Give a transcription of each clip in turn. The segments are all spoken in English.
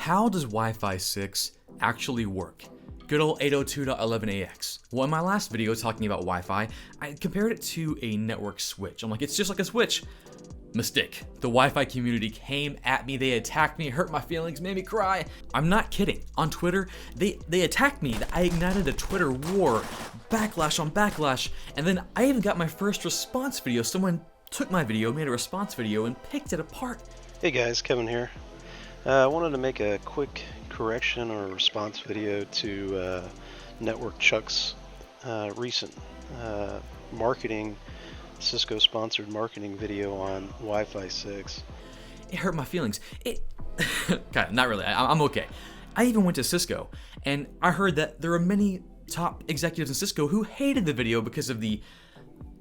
How does Wi-Fi 6 actually work? Good old 802.11ax. Well, in my last video talking about Wi-Fi, I compared it to a network switch. I'm like, it's just like a switch. Mistake. The Wi-Fi community came at me, they attacked me, hurt my feelings, made me cry. I'm not kidding. On Twitter, they attacked me. I ignited a Twitter war, backlash on backlash, and then I even got my first response video. Someone took my video, made a response video, and picked it apart. Hey guys, Kevin here. I wanted to make a quick correction or response video to Network Chuck's recent marketing, Cisco sponsored marketing video on Wi-Fi 6. It hurt my feelings. Kind of, not really. I'm okay. I even went to Cisco, and I heard that there are many top executives in Cisco who hated the video because of the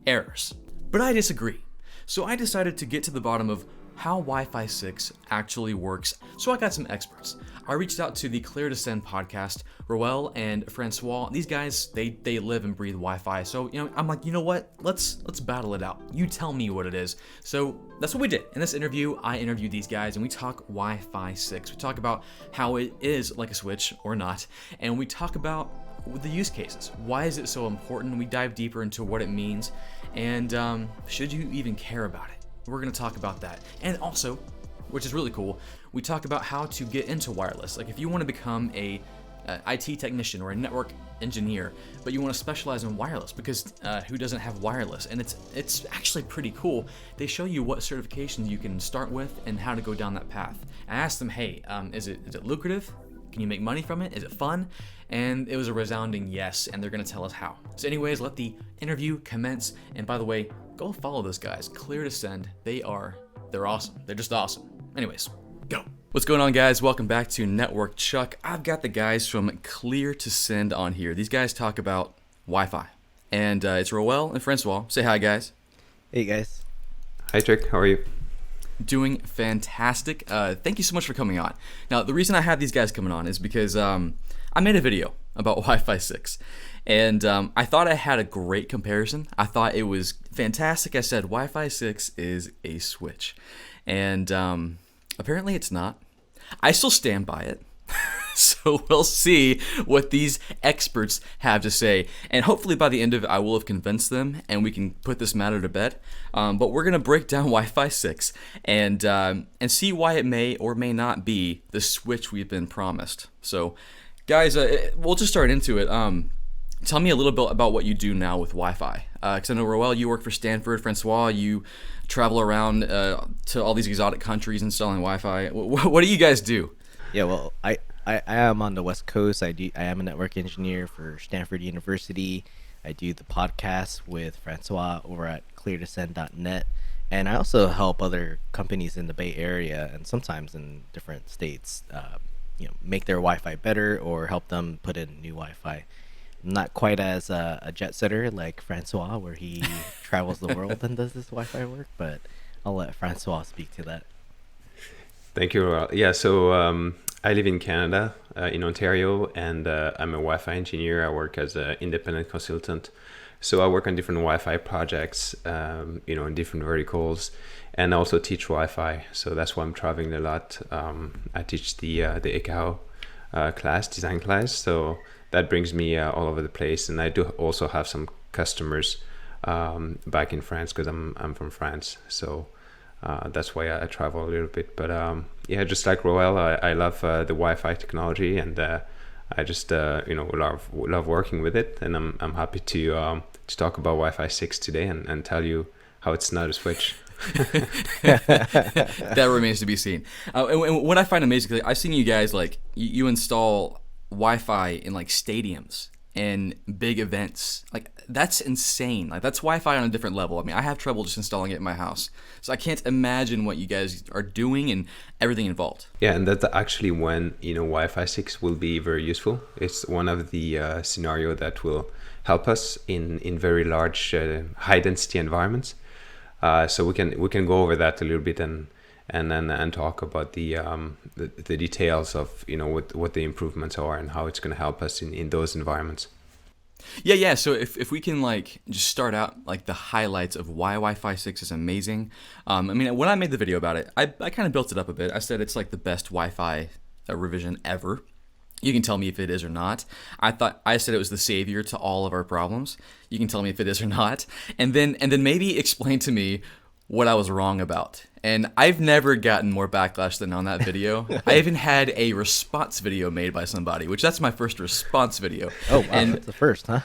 errors. But I disagree. So I decided to get to the bottom of how Wi-Fi 6 actually works. So I got some experts. I reached out to the CLEARtoSEND podcast, Roel and Francois. These guys, they live and breathe Wi-Fi. So, I'm like, you know what? Let's battle it out. You tell me what it is. So that's what we did. In this interview, I interviewed these guys and we talk Wi-Fi 6. We talk about how it is like a switch or not. And we talk about the use cases. Why is it so important? We dive deeper into what it means. And should you even care about it? We're going to talk about that. And also, which is really cool, we talk about how to get into wireless. Like if you want to become a IT technician or a network engineer, but you want to specialize in wireless, because who doesn't have wireless? And it's actually pretty cool. They show you what certifications you can start with and how to go down that path. I asked them, hey, is it lucrative? Can you make money from it? Is it fun? And it was a resounding yes, and they're going to tell us how. So anyways, let the interview commence. And by the way, go follow those guys, CLEARtoSEND. They're awesome. They're just awesome. Anyways, go. What's going on, guys? Welcome back to Network Chuck. I've got the guys from CLEARtoSEND on here. These guys talk about Wi-Fi. And it's Roel and Francois. Say hi, guys. Hey, guys. Hi, Chuck. How are you? Doing fantastic. Thank you so much for coming on. Now, the reason I have these guys coming on is because I made a video about Wi-Fi 6, and I thought I had a great comparison. I thought it was fantastic. I said Wi-Fi 6 is a switch, and apparently it's not. I still stand by it. So we'll see what these experts have to say. And hopefully by the end of it, I will have convinced them and we can put this matter to bed. But we're going to break down Wi-Fi 6 and see why it may or may not be the switch we've been promised. So guys, we'll just start into it. Tell me a little bit about what you do now with Wi-Fi. Because I know, Roel, you work for Stanford. Francois, you travel around to all these exotic countries installing Wi-Fi. What do you guys do? Yeah, well, I am on the West Coast. I am a network engineer for Stanford University. I do the podcast with Francois over at ClearToSend.net. And I also help other companies in the Bay Area and sometimes in different states make their Wi-Fi better or help them put in new Wi-Fi. I'm not quite as a jet setter like Francois, where he travels the world and does this Wi-Fi work, but I'll let Francois speak to that. Thank you. Yeah, so I live in Canada, in Ontario, and I'm a Wi-Fi engineer. I work as an independent consultant. So I work on different Wi-Fi projects, in different verticals, and also teach Wi-Fi. So that's why I'm traveling a lot. I teach the KAHA class, design class. So that brings me all over the place. And I do also have some customers back in France because I'm from France. So that's why I travel a little bit. But just like Roel, I love the Wi-Fi technology, and I just love working with it. And I'm happy to talk about Wi-Fi 6 today and tell you how it's not a switch. That remains to be seen. And what I find amazing, I've seen you guys you install Wi-Fi in stadiums and big events. That's insane. That's Wi-Fi on a different level. I mean, I have trouble just installing it in my house, so I can't imagine what you guys are doing and everything involved. Yeah, and that's actually when Wi-Fi 6 will be very useful. It's one of the scenario that will help us in very large high density environments. So we can go over that a little bit and talk about the details of what the improvements are and how it's going to help us in those environments. Yeah. So if we can just start out the highlights of why Wi-Fi 6 is amazing. I mean, when I made the video about it, I kind of built it up a bit. I said it's the best Wi-Fi revision ever. You can tell me if it is or not. I said it was the savior to all of our problems. You can tell me if it is or not, and then maybe explain to me what I was wrong about. And I've never gotten more backlash than on that video. I even had a response video made by somebody, which that's my first response video. Oh, wow, and that's the first, huh?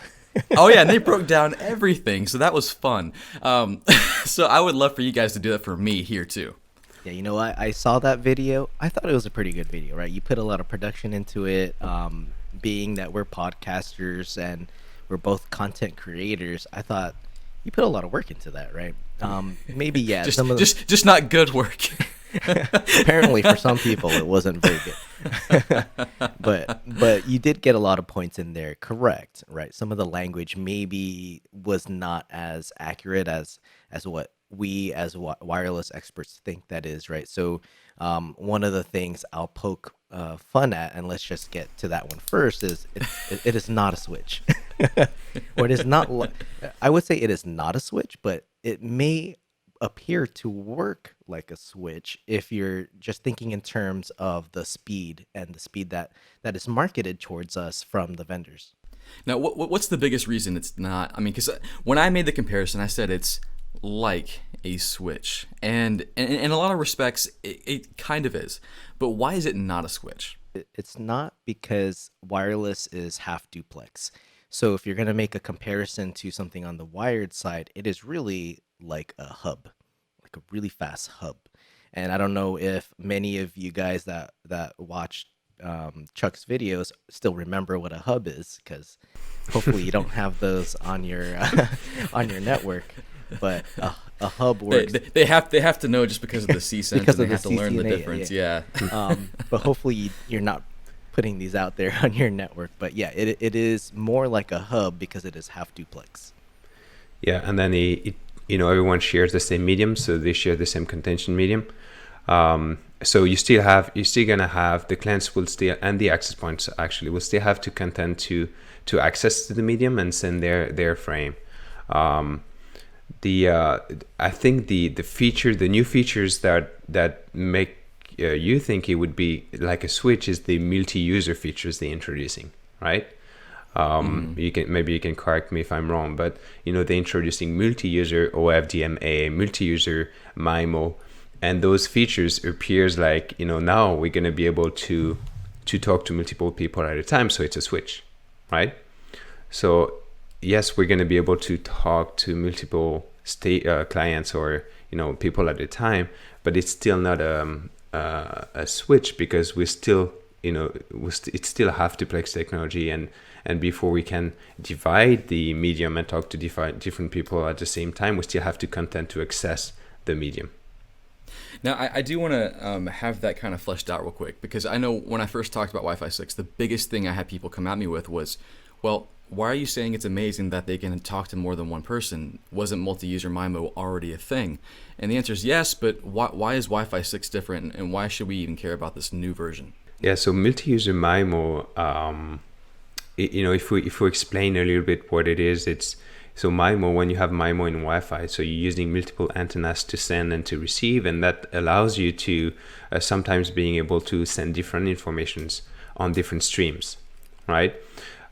oh yeah, and they broke down everything, so that was fun. So I would love for you guys to do that for me here too. Yeah, you know, I saw that video. I thought it was a pretty good video, right? You put a lot of production into it. Being that we're podcasters and we're both content creators, I thought you put a lot of work into that, right? Maybe, yeah. just not good work. Apparently, for some people, it wasn't very good. but you did get a lot of points in there, correct? Right? Some of the language maybe was not as accurate as what we as wireless experts think that is, right? So one of the things I'll poke fun at, and let's just get to that one first, is it is not a switch. Or it is not. I would say it is not a switch, but it may appear to work like a switch if you're just thinking in terms of the speed and the speed that is marketed towards us from the vendors. Now, what's the biggest reason it's not? I mean, because when I made the comparison, I said it's like a switch, and in a lot of respects, it kind of is. But why is it not a switch? It's not because wireless is half duplex. So if you're going to make a comparison to something on the wired side, it is really like a hub, like a really fast hub. And I don't know if many of you guys that watched Chuck's videos still remember what a hub is, because hopefully you don't have those on your on your network. But a hub works. They have to know just because of the CCENT, because and they have to learn the difference. Yeah. But hopefully you're not putting these out there on your network. But yeah, it is more like a hub because it is half duplex. Yeah, and then everyone shares the same medium, so they share the same contention medium. So you're still gonna have the clients will still, and the access points actually will still have to contend to access to the medium and send their frame. I think the new features that make you think it would be like a switch is the multi-user features they're introducing, right? You can correct me if I'm wrong, but they're introducing multi-user OFDMA, multi-user MIMO, and those features appears like now we're going to be able to talk to multiple people at a time, so it's a switch, right? So yes, we're going to be able to talk to multiple clients or people at a time, but it's still not a switch, because we still it's still half duplex technology, and before we can divide the medium and talk to different people at the same time, we still have to contend to access the medium. Now, I do want to have that kind of fleshed out real quick, because I know when I first talked about Wi-Fi 6, the biggest thing I had people come at me with was, well, why are you saying it's amazing that they can talk to more than one person? Wasn't multi-user MIMO already a thing? And the answer is yes, but why is Wi-Fi 6 different, and why should we even care about this new version? Yeah, so multi-user MIMO, if we explain a little bit what it is, it's so MIMO, when you have MIMO in Wi-Fi, so you're using multiple antennas to send and to receive, and that allows you to sometimes being able to send different informations on different streams, right?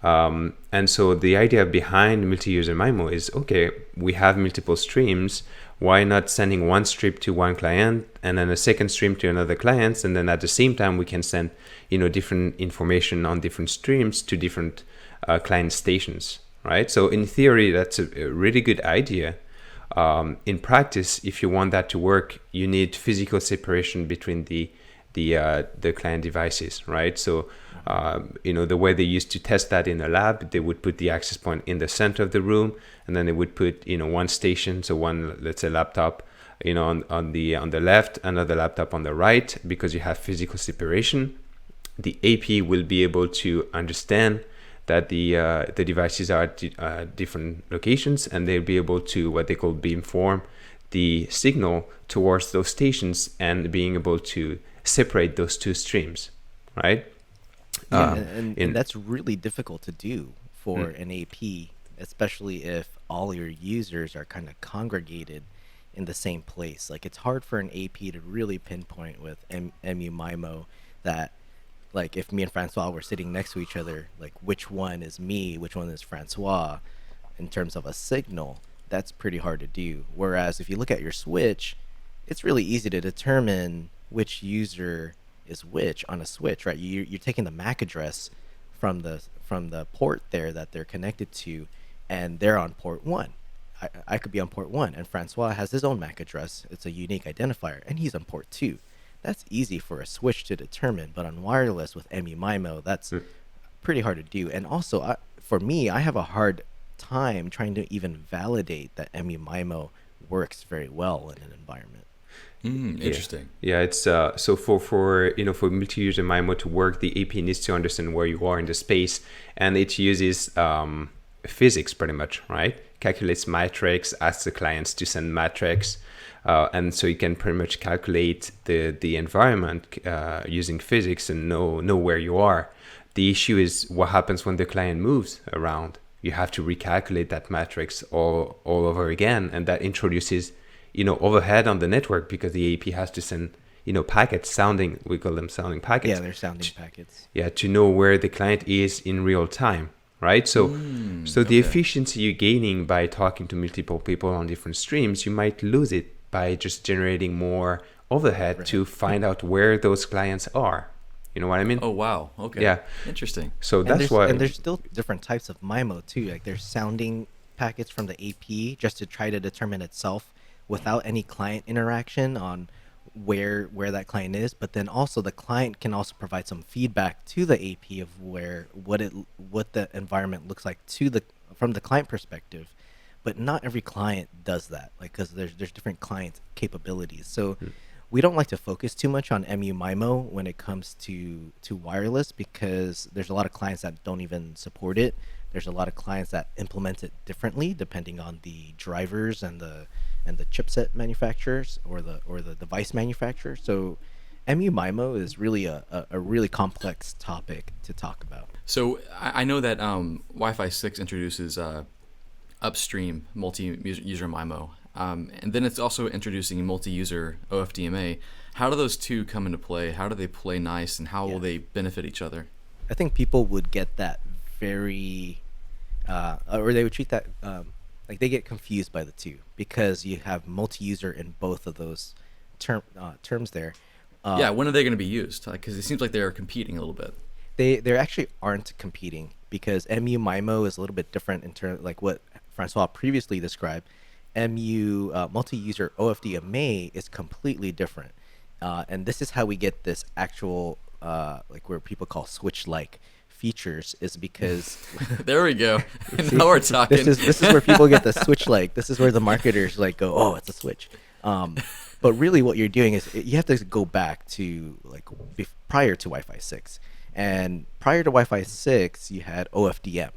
And so the idea behind multi-user MIMO is, okay, we have multiple streams. Why not sending one stream to one client and then a second stream to another client, and then at the same time we can send different information on different streams to different client stations, right? So in theory, that's a really good idea. In practice, if you want that to work, you need physical separation between the client devices, right? So the way they used to test that in a lab, they would put the access point in the center of the room, and then they would put one station, so one, let's say, laptop on the left, another laptop on the right, because you have physical separation. The AP will be able to understand that the devices are at different locations, and they'll be able to what they call beamform the signal towards those stations, and being able to separate those two streams, right? Yeah, and that's really difficult to do for an AP, especially if all your users are kind of congregated in the same place. Like, it's hard for an AP to really pinpoint with MU MIMO that like if me and Francois were sitting next to each other, like which one is me, which one is Francois, in terms of a signal, that's pretty hard to do. Whereas if you look at your switch, it's really easy to determine which user is which on a switch, right? You're taking the MAC address from the port there that they're connected to, and they're on port 1. I could be on port 1, and Francois has his own MAC address. It's a unique identifier, and he's on port 2. That's easy for a switch to determine, but on wireless with MU-MIMO, that's pretty hard to do. And also, for me, I have a hard time trying to even validate that MU-MIMO works very well in an environment. Interesting. Yeah, it's so for for multi-user MIMO to work, the AP needs to understand where you are in the space, and it uses physics pretty much, right? Calculates matrix, asks the clients to send matrix, and so you can pretty much calculate the environment using physics and know where you are. The issue is what happens when the client moves around. You have to recalculate that matrix all over again, and that introduces overhead on the network, because the AP has to send packets, we call them sounding packets. Yeah, they're sounding packets. Yeah, to know where the client is in real time, right? So the efficiency you're gaining by talking to multiple people on different streams, you might lose it by just generating more overhead to find out where those clients are. You know what I mean? Oh, wow. Okay. Yeah. Interesting. So that's why. And there's still different types of MIMO too. Like there's sounding packets from the AP just to try to determine itself without any client interaction on where that client is. But then also the client can also provide some feedback to the AP of what the environment looks like from the client perspective. But not every client does that, like, because there's different client capabilities. So we don't like to focus too much on MU-MIMO when it comes to wireless, because there's a lot of clients that don't even support it. There's a lot of clients that implement it differently depending on the drivers and the chipset manufacturers or the device manufacturer. So MU-MIMO is really a really complex topic to talk about. So I know that Wi-Fi 6 introduces upstream multi-user MIMO. And then it's also introducing multi-user OFDMA. How do those two come into play? How do they play nice, and how will they benefit each other? I think people would get that very, or they would treat that, like they get confused by the two, because you have multi-user in both of those terms there. Yeah, when are they going to be used? Because it seems like they're competing a little bit. They actually aren't competing, because MU-MIMO is a little bit different in terms, like what Francois previously described. Multi-user OFDMA is completely different, and this is how we get this actual like where people call switch-like features, is because there we go. Now we're talking. This is where people get the switch-like. This is where the marketers like go, oh, it's a switch. But really, what you're doing is you have to go back to like prior to Wi-Fi 6, and prior to Wi-Fi 6, you had OFDM,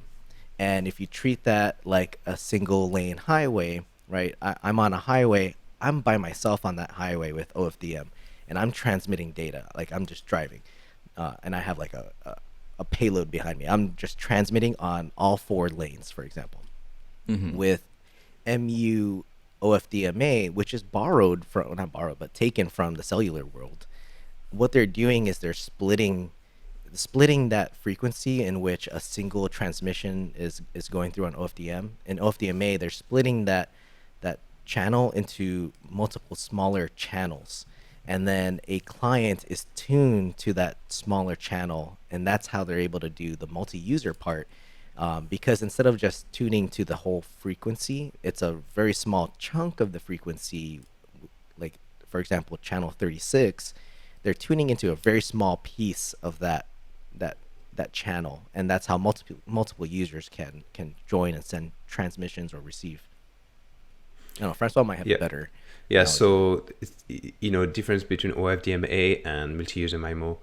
and if you treat that like a single lane highway. Right, I'm on a highway. I'm by myself on that highway with OFDM, and I'm transmitting data. Like I'm just driving, and I have like a payload behind me. I'm just transmitting on all 4 lanes, for example. With MU OFDMA, which is taken from the cellular world. What they're doing is they're splitting that frequency in which a single transmission is going through on OFDM. In OFDMA, they're splitting that channel into multiple smaller channels, and then a client is tuned to that smaller channel, and that's how they're able to do the multi-user part, because instead of just tuning to the whole frequency, it's a very small chunk of the frequency. Like for example, channel 36, they're tuning into a very small piece of that channel, and that's how multiple users can join and send transmissions or receive. I don't know, Francois might have better. Yeah, so difference between OFDMA and multi-user MIMO.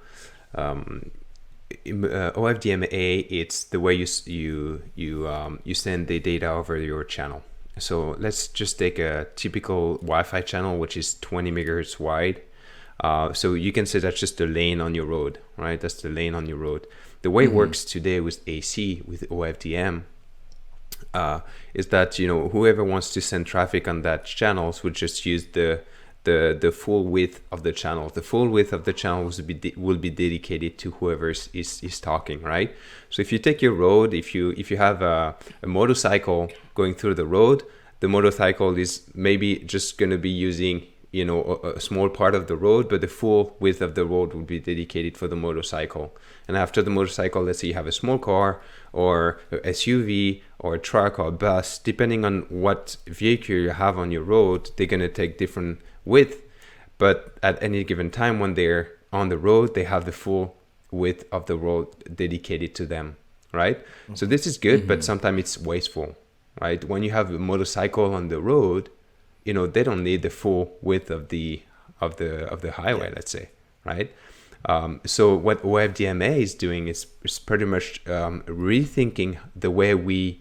OFDMA, it's the way you send the data over your channel. So let's just take a typical Wi-Fi channel, which is 20 megahertz wide. So you can say that's just a lane on your road, right? That's the lane on your road. The way it works today with AC, with OFDM, is that whoever wants to send traffic on that channels would just use the the full width of the channel. The full width of the channel will be dedicated to whoever is talking, right? So if you take your road, if you have a motorcycle going through the road, the motorcycle is maybe just going to be using, you know, a small part of the road, but the full width of the road will be dedicated for the motorcycle. And after the motorcycle, let's say you have a small car or a SUV or a truck or a bus, depending on what vehicle you have on your road, they're going to take different width. But at any given time when they're on the road, they have the full width of the road dedicated to them, right? Mm-hmm. So this is good, but sometimes it's wasteful, right? When you have a motorcycle on the road, you know, they don't need the full width of the highway, let's say, right? So what OFDMA is doing is pretty much rethinking the way we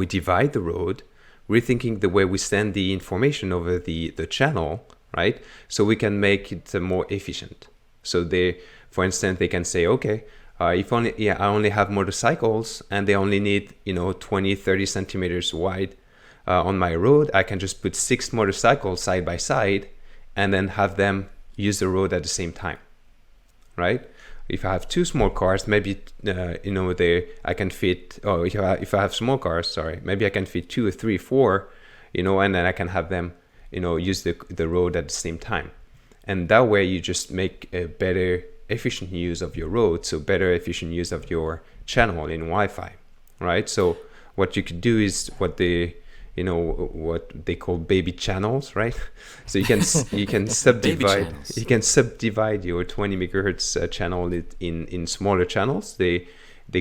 divide the road, rethinking the way we send the information over the channel, right? So we can make it more efficient. So for instance, they can say, okay, I only have motorcycles and they only need, 20, 30 centimeters wide on my road. I can just put 6 motorcycles side by side and then have them use the road at the same time, right? If I have 2 small cars, maybe, I can fit, if I have small cars, maybe I can fit 2 or 3, 4, and then I can have them, use the road at the same time. And that way you just make a better efficient use of your road, so better efficient use of your channel in Wi-Fi, right? So what you could do is what they call baby channels, right? So you can subdivide your 20 megahertz channel in smaller channels. They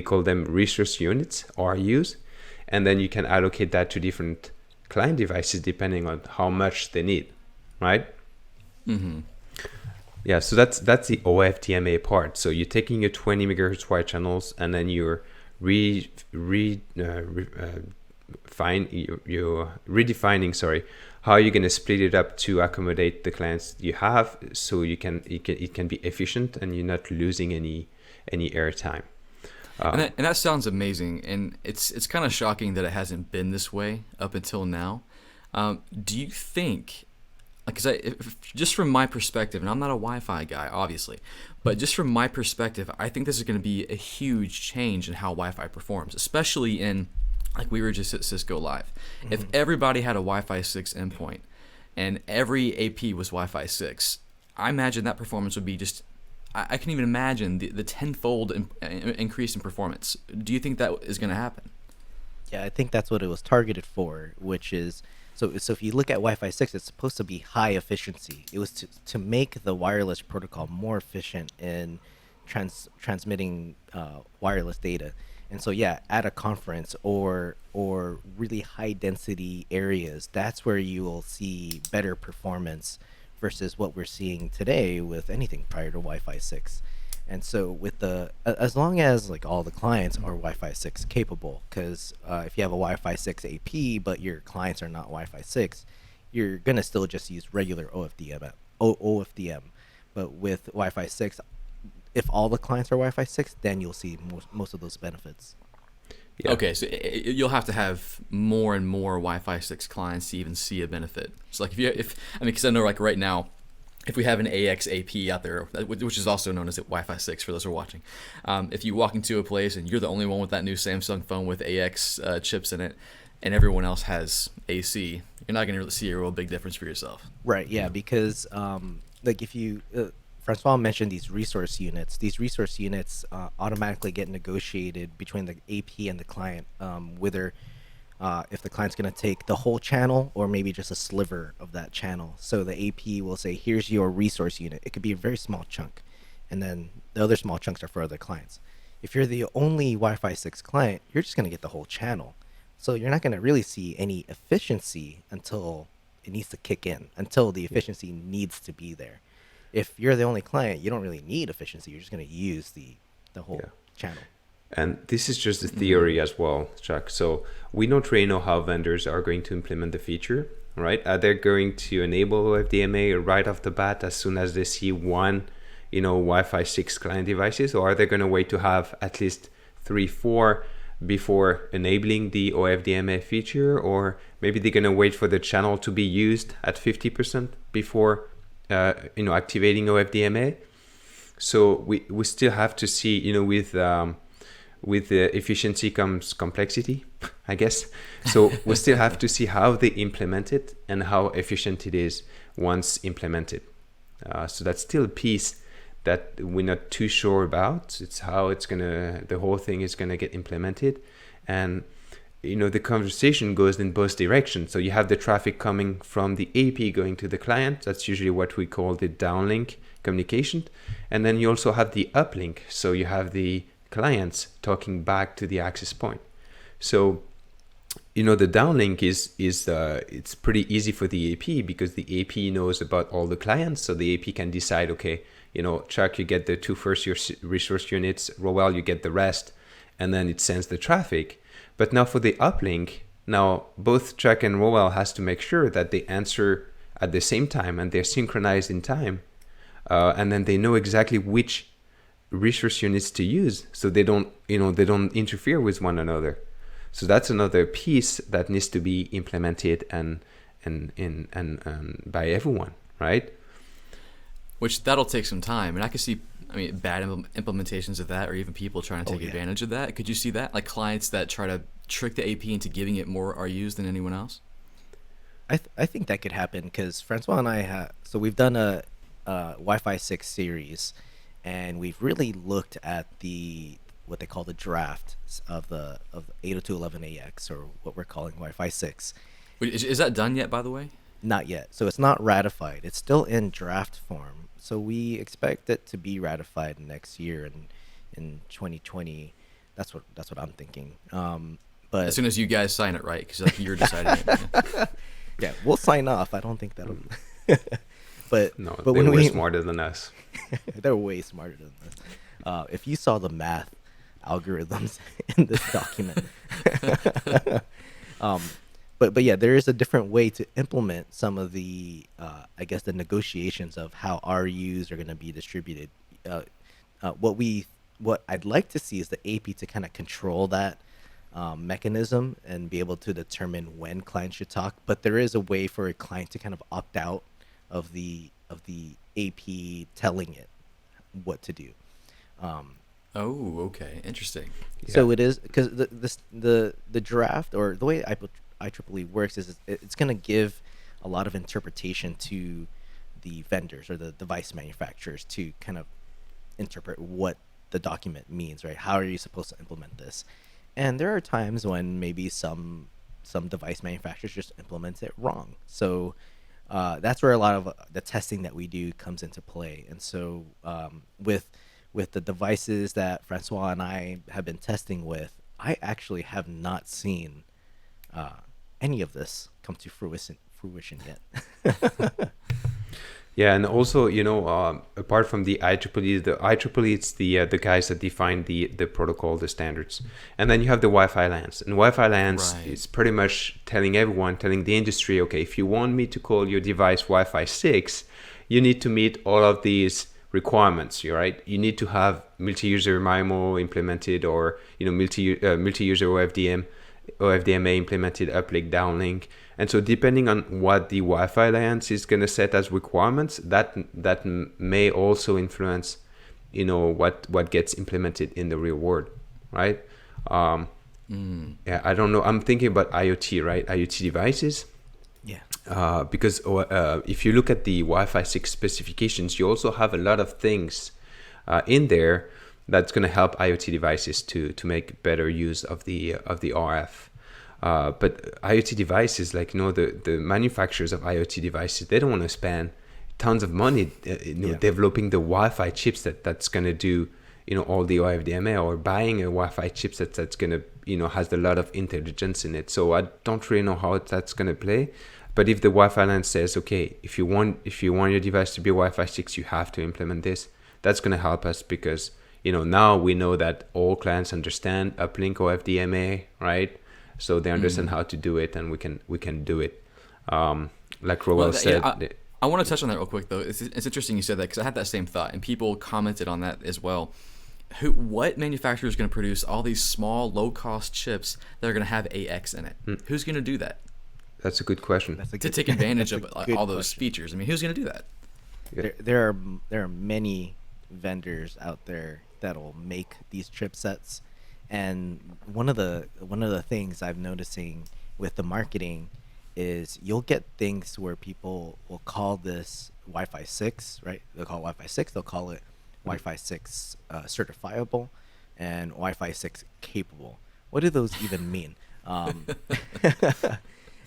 call them resource units, RUs, and then you can allocate that to different client devices depending on how much they need, right? Mm-hmm. Yeah, so that's the OFDMA part. So you're taking your 20 megahertz wide channels and then you're redefining how you're going to split it up to accommodate the clients you have, so it can be efficient and you're not losing any airtime. And that sounds amazing, and it's kind of shocking that it hasn't been this way up until now. Do you think, because just from my perspective, and I'm not a Wi-Fi guy, obviously, but just from my perspective, I think this is going to be a huge change in how Wi-Fi performs, especially in, like we were just at Cisco Live. Mm-hmm. If everybody had a Wi-Fi 6 endpoint and every AP was Wi-Fi 6, I imagine that performance would be just, I can even imagine the tenfold increase in performance. Do you think that is going to happen? Yeah, I think that's what it was targeted for, which is, so if you look at Wi-Fi 6, it's supposed to be high efficiency. It was to make the wireless protocol more efficient in transmitting wireless data. And so, yeah, at a conference or really high density areas, that's where you will see better performance versus what we're seeing today with anything prior to Wi-Fi 6. And so as long as like all the clients are Wi-Fi 6 capable, because if you have a Wi-Fi 6 AP but your clients are not Wi-Fi 6, you're gonna still just use regular OFDM. But with Wi-Fi 6, if all the clients are Wi-Fi 6, then you'll see most of those benefits. Yeah. Okay, so you'll have to have more and more Wi-Fi 6 clients to even see a benefit. So like because I know like right now, if we have an AX AP out there, which is also known as Wi-Fi 6 for those who are watching, if you walk into a place and you're the only one with that new Samsung phone with AX chips in it, and everyone else has AC, you're not going to really see a real big difference for yourself. Right, yeah, because like if you... Francois mentioned these resource units. These resource units automatically get negotiated between the AP and the client, whether if the client's going to take the whole channel or maybe just a sliver of that channel. So the AP will say, here's your resource unit. It could be a very small chunk, and then the other small chunks are for other clients. If you're the only Wi-Fi 6 client, you're just going to get the whole channel. So you're not going to really see any efficiency until it needs to kick in, until the efficiency needs to be there. If you're the only client, you don't really need efficiency. You're just going to use the whole channel. And this is just a theory as well, Chuck. So we don't really know how vendors are going to implement the feature, right? Are they going to enable OFDMA right off the bat as soon as they see one, Wi-Fi 6 client devices? Or are they going to wait to have at least 3, 4 before enabling the OFDMA feature, or maybe they're going to wait for the channel to be used at 50% before activating OFDMA. So we still have to see, with the efficiency comes complexity, I guess. So we still have to see how they implement it and how efficient it is once implemented. So that's still a piece that we're not too sure about. It's how the whole thing is gonna get implemented. And the conversation goes in both directions. So you have the traffic coming from the AP going to the client. That's usually what we call the downlink communication. And then you also have the uplink. So you have the clients talking back to the access point. So the downlink is it's pretty easy for the AP, because the AP knows about all the clients. So the AP can decide, okay, Chuck, you get the 2 first resource units, Roel, you get the rest, and then it sends the traffic. But now for the uplink, now both Chuck and Roel has to make sure that they answer at the same time and they're synchronized in time, and then they know exactly which resource units to use, so they don't interfere with one another. So that's another piece that needs to be implemented and by everyone, right? Which that'll take some time, and I could see, bad implementations of that, or even people trying to take advantage of that. Could you see that, like clients that try to trick the AP into giving it more RUs than anyone else? I think that could happen, because Francois and I we've done a Wi-Fi 6 series, and we've really looked at what they call the draft of the 802.11ax, or what we're calling Wi-Fi 6. Wait, is that done yet, by the way? Not yet. So it's not ratified. It's still in draft form. So we expect it to be ratified next year in 2020. That's what I'm thinking. But as soon as you guys sign it, right? Because you're deciding it. Yeah, we'll sign off. I don't think that'll. But they're when way smarter than us. They're way smarter than us. If you saw the math algorithms in this document. But yeah, there is a different way to implement some of the the negotiations of how RUs are going to be distributed. What I'd like to see is the AP to kind of control that mechanism and be able to determine when clients should talk. But there is a way for a client to kind of opt out of the AP telling it what to do. Oh, okay, interesting. So it is, because the draft, or the way IEEE works, is it's going to give a lot of interpretation to the vendors or the device manufacturers to kind of interpret what the document means, right? How are you supposed to implement this? And there are times when maybe some device manufacturers just implement it wrong. So that's where a lot of the testing that we do comes into play. And so with the devices that Francois and I have been testing with, I actually have not seen any of this come to fruition yet. Yeah, and also, apart from the IEEE, it's the guys that define the protocol, the standards. And then you have the Wi-Fi LANs. And Wi-Fi LANs is pretty much telling the industry, okay, if you want me to call your device Wi-Fi 6, you need to meet all of these requirements, right? You need to have multi-user MIMO implemented, or multi-user OFDMA implemented, uplink, downlink. And so depending on what the Wi-Fi alliance is going to set as requirements, that may also influence, what gets implemented in the real world, right? Yeah, I don't know. I'm thinking about IoT, right? IoT devices. Yeah. Because if you look at the Wi-Fi 6 specifications, you also have a lot of things in there that's going to help IoT devices to make better use of the RF. But IoT devices, like the manufacturers of IoT devices, they don't want to spend tons of money developing the Wi-Fi chips that's going to do all the OFDMA, or buying a Wi-Fi chipset that's going to has a lot of intelligence in it. So I don't really know how that's going to play. But if the Wi-Fi LAN says, okay, if you want your device to be Wi-Fi 6, you have to implement this, that's going to help us, because now we know that all clients understand uplink OFDMA, right? So they understand how to do it, and we can do it. Like Roel said. Yeah, I want to touch on that real quick, though. It's interesting you said that, because I had that same thought, and people commented on that as well. what manufacturer is going to produce all these small, low-cost chips that are going to have AX in it? Who's going to do that That's a good question. to take advantage of that's a all good those question. features? I mean, who's going to do that? There are many vendors out there that'll make these chipsets, and one of the things I'm noticing with the marketing is you'll get things where people will call this Wi-Fi 6, right? They'll call it Wi-Fi 6. They'll call it Wi-Fi 6 certifiable and Wi-Fi 6 capable. What do those even mean? And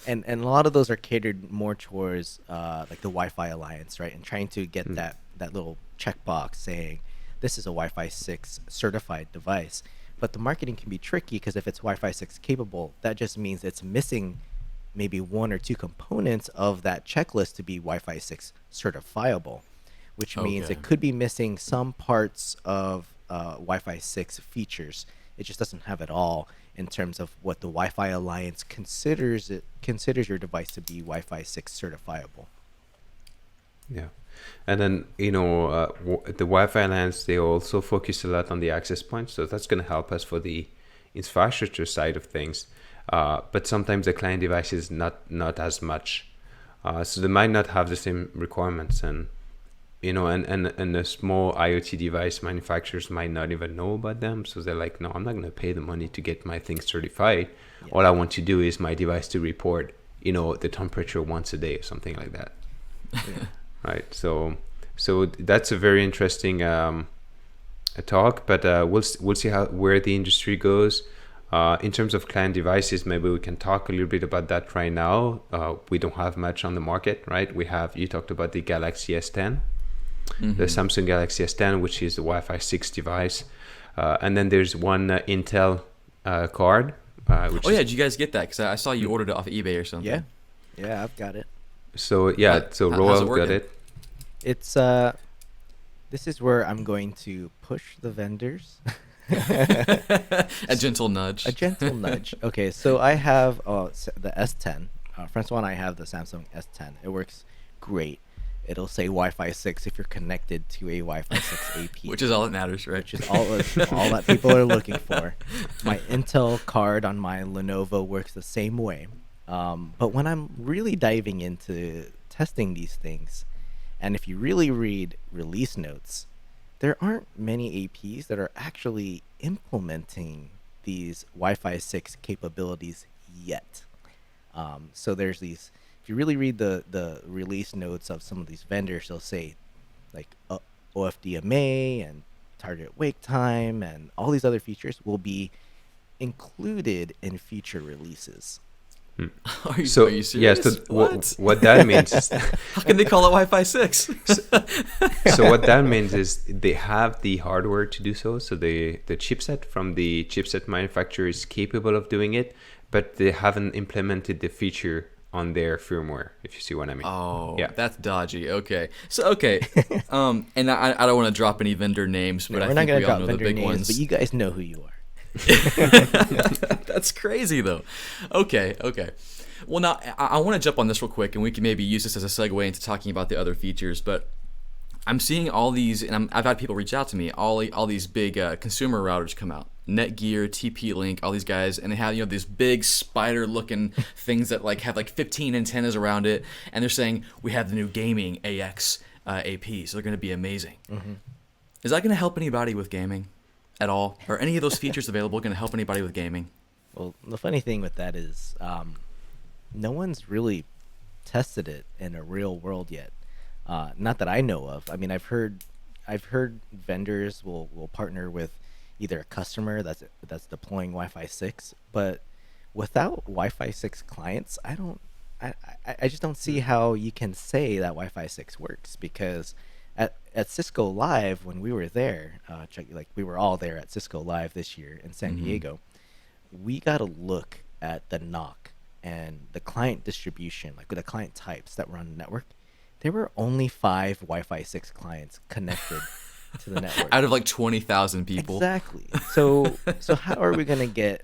a lot of those are catered more towards like the Wi-Fi Alliance, right? And trying to get that little checkbox saying this is a Wi-Fi 6 certified device. But the marketing can be tricky because if it's Wi-Fi 6 capable, that just means it's missing maybe one or two components of that checklist to be Wi-Fi 6 certifiable, which means Okay. it could be missing some parts of Wi-Fi 6 features. It just doesn't have it all in terms of what the Wi-Fi Alliance considers your device to be Wi-Fi 6 certifiable. Yeah. And then, the Wi-Fi Alliance, they also focus a lot on the access points. So that's going to help us for the infrastructure side of things. But sometimes the client device is not as much. So they might not have the same requirements. And, and a small IoT device manufacturers might not even know about them. So they're like, no, I'm not going to pay the money to get my thing certified. Yeah. All I want to do is my device to report, the temperature once a day or something like that. Yeah. Right. So that's a very interesting talk, but we'll see where the industry goes. In terms of client devices, maybe we can talk a little bit about that right now. We don't have much on the market, right? You talked about the Galaxy S10, the Samsung Galaxy S10, which is the Wi-Fi 6 device. And then there's one Intel card. Did you guys get that? Because I saw you ordered it off eBay or something. Yeah, I've got it. So how's Roel it working? got it. It's this is where I'm going to push the vendors. A gentle nudge. A gentle nudge. Okay, so I have the S10. Francois and I have the Samsung S10. It works great. It'll say Wi-Fi 6 if you're connected to a Wi-Fi 6 AP. Which is all that matters, right? Which is all that people are looking for. My Intel card on my Lenovo works the same way. But when I'm really diving into testing these things, and if you really read release notes, there aren't many APs that are actually implementing these Wi-Fi 6 capabilities yet. So there's these, if you really read the release notes of some of these vendors, they'll say like OFDMA and target wake time and all these other features will be included in future releases. Are you serious? Yes, what that means is how can they call it Wi-Fi 6? So what that means is they have the hardware to do so. So the chipset from the chipset manufacturer is capable of doing it, but they haven't implemented the feature on their firmware, if you see what I mean. Oh, yeah. That's dodgy. Okay. So, and I don't want to drop any vendor names, but we're I not think gonna we all drop know the vendor big names, ones. but you guys know who you are. That's crazy, though. Okay. Well, now, I want to jump on this real quick, and we can maybe use this as a segue into talking about the other features, but I'm seeing all these, and I've had people reach out to me, all these big consumer routers come out. Netgear, TP-Link, all these guys, and they have these big spider-looking things that have 15 antennas around it, and they're saying we have the new gaming AX AP, so they're going to be amazing. Mm-hmm. Is that going to help anybody with gaming at all? Are any of those features available going to help anybody with gaming? Well, the funny thing with that is no one's really tested it in a real world yet. Not that I know of. I mean, I've heard vendors will partner with either a customer that's deploying Wi-Fi 6, but without Wi-Fi 6 clients, I just don't see how you can say that Wi-Fi 6 works, because at Cisco Live, when we were there, we were all there at Cisco Live this year in San Diego, we got a look at the NOC and the client distribution, like the client types that were on the network. There were only 5 Wi-Fi 6 clients connected to the network. Out of 20,000 people. Exactly. So how are we going to get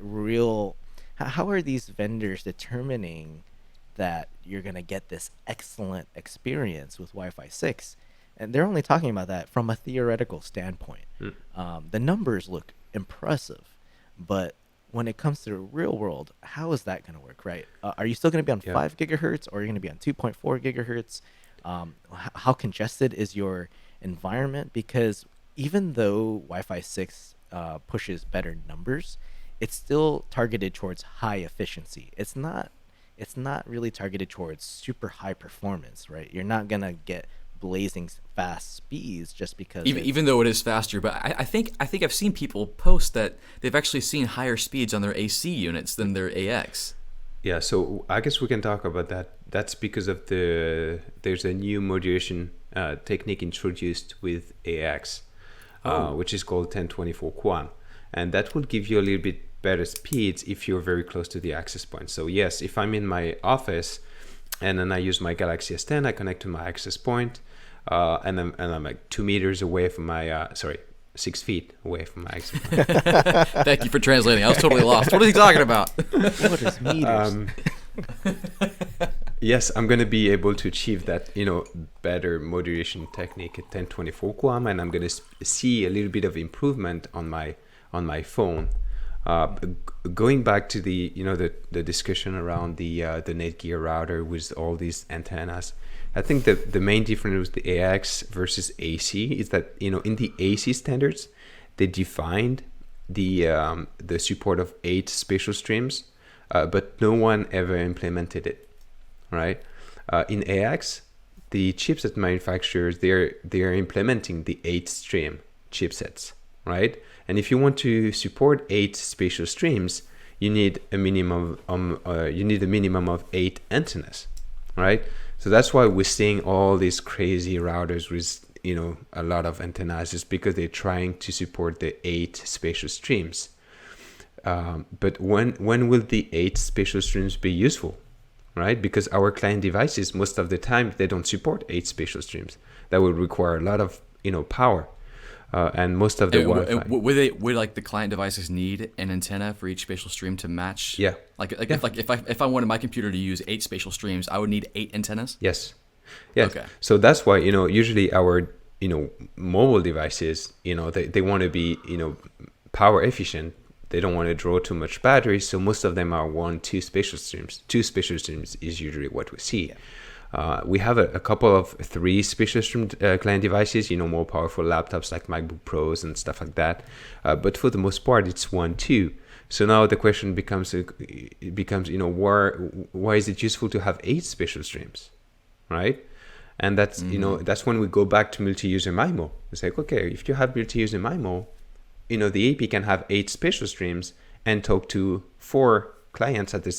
how are these vendors determining that you're going to get this excellent experience with Wi-Fi 6 and they're only talking about that from a theoretical standpoint. The numbers look impressive, but when it comes to the real world, how is that going to work, right? Are you still going to be on 5 gigahertz, or are you going to be on 2.4 gigahertz? How congested is your environment? Because even though Wi-Fi 6 pushes better numbers, it's still targeted towards high efficiency. It's not really targeted towards super high performance, right? You're not gonna get blazing fast speeds just because even though it is faster. But I think I've seen people post that they've actually seen higher speeds on their AC units than their AX. Yeah, so I guess we can talk about that. That's because of there's a new modulation technique introduced with AX, which is called 1024 QAM, and that will give you a little bit better speeds if you're very close to the access point. So yes, if I'm in my office and then I use my Galaxy S10, I connect to my access point, and I'm like 2 meters away from my 6 feet away from my access point. Thank you for translating. I was totally lost. What are you talking about? what is meters? Yes, I'm going to be able to achieve that, better modulation technique at 1024 QAM, and I'm going to see a little bit of improvement on my phone. Going back to the the discussion around the Netgear router with all these antennas, I think that the main difference with the AX versus AC is that in the AC standards they defined the support of 8 spatial streams, but no one ever implemented it, right? In AX, the chipset manufacturers they're implementing the 8 stream chipsets, right? And if you want to support 8 spatial streams, you need a minimum of 8 antennas, right? So that's why we're seeing all these crazy routers with a lot of antennas, just because they're trying to support the 8 spatial streams. But when will the 8 spatial streams be useful, right? Because our client devices, most of the time, they don't support 8 spatial streams. That would require a lot of power. And most of the Wi-Fi. Would like the client devices need an antenna for each spatial stream to match? Yeah. If I wanted my computer to use 8 spatial streams, I would need 8 antennas. Yes. Yes. Okay. So that's why usually our mobile devices they want to be power efficient. They don't want to draw too much battery, so most of them are 2 spatial streams. 2 spatial streams is usually what we see. Yeah. We have a couple of 3 spatial stream client devices, more powerful laptops like MacBook Pros and stuff like that. But for the most part, it's 1, 2. So now the question becomes, why is it useful to have 8 spatial streams, right? And that's that's when we go back to Multiuser MIMO. It's like, okay, if you have Multiuser MIMO, the AP can have 8 spatial streams and talk to 4 clients at the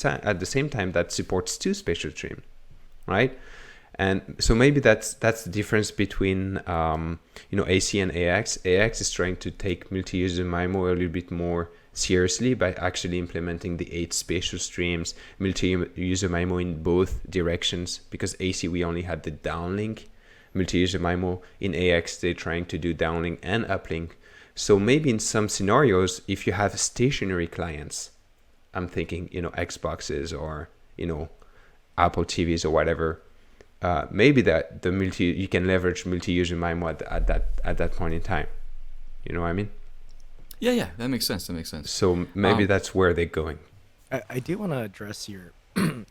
same time that supports 2 spatial streams. Right, and so maybe that's the difference between AC and AX. AX is trying to take multi-user MIMO a little bit more seriously by actually implementing the 8 spatial streams, multi-user MIMO in both directions. Because AC we only had the downlink, multi-user MIMO in AX they're trying to do downlink and uplink. So maybe in some scenarios, if you have stationary clients, I'm thinking Xboxes or Apple TVs or whatever, maybe that you can leverage multi-user MIMO at that point in time. You know what I mean? Yeah, that makes sense. So maybe that's where they're going. I do want to address your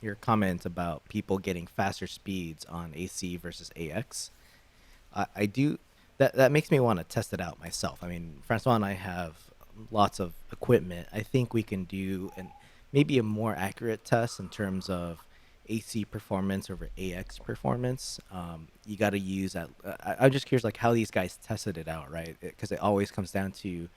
your comment about people getting faster speeds on AC versus AX. I do that makes me want to test it out myself. I mean, Francois and I have lots of equipment. I think we can do maybe a more accurate test in terms of AC performance over AX performance. You got to use that. I'm just curious, like how these guys tested it out, right? Because it always comes down to